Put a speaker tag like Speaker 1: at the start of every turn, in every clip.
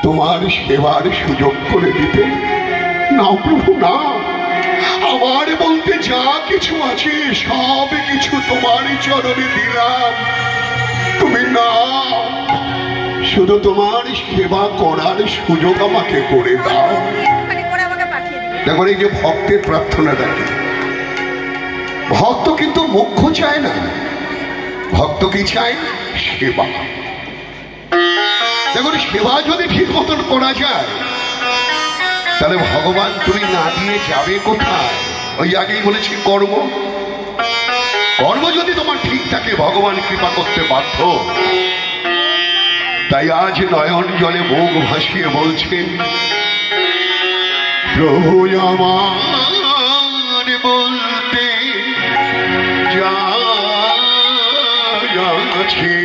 Speaker 1: তোমার সেবার সুযোগ করে দিতে। না প্রভু না, আমার বলতে যা কিছু আছে সব কিছু তোমারই চরণে দিলাম। তুমি না, শুধু তোমার সেবা করার সুযোগ আমাকে করে দাও। দেখো এই যে ভক্তের প্রার্থনা দেখে, ভক্ত কিন্তু মোক্ষ চায় না, ভক্ত কি চায়? সেবা। দেখো সেবা যদি ঠিক মতন করা যায় তাহলে ভগবান তুমি না দিয়ে যাবে কোথায়? ওই আগেই বলেছি কর্ম, কর্ম যদি তোমার ঠিক থাকে ভগবান কৃপা করতে বাধ্য। তাই আজ নয়ন জলে মুখ ভাসিয়ে বলছেন, প্রভু আমার বলতে যা আছে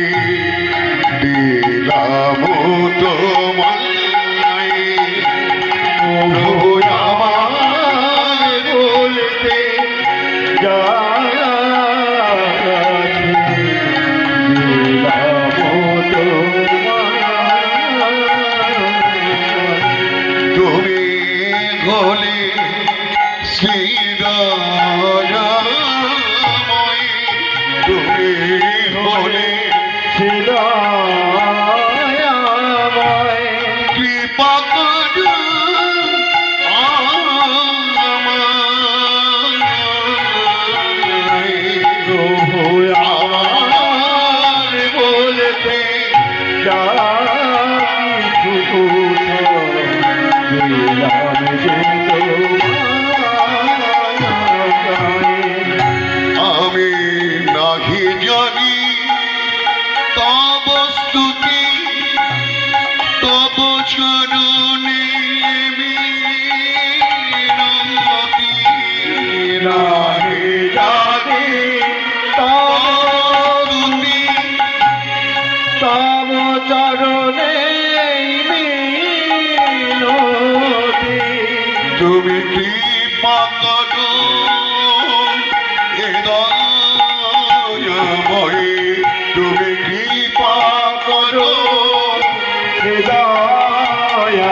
Speaker 1: দিলাম তোমায়। প্রভু আমার বলতে যা তুমি কৃপা করো হৃদয়ময়, তুমি কৃপা করো হৃদয়।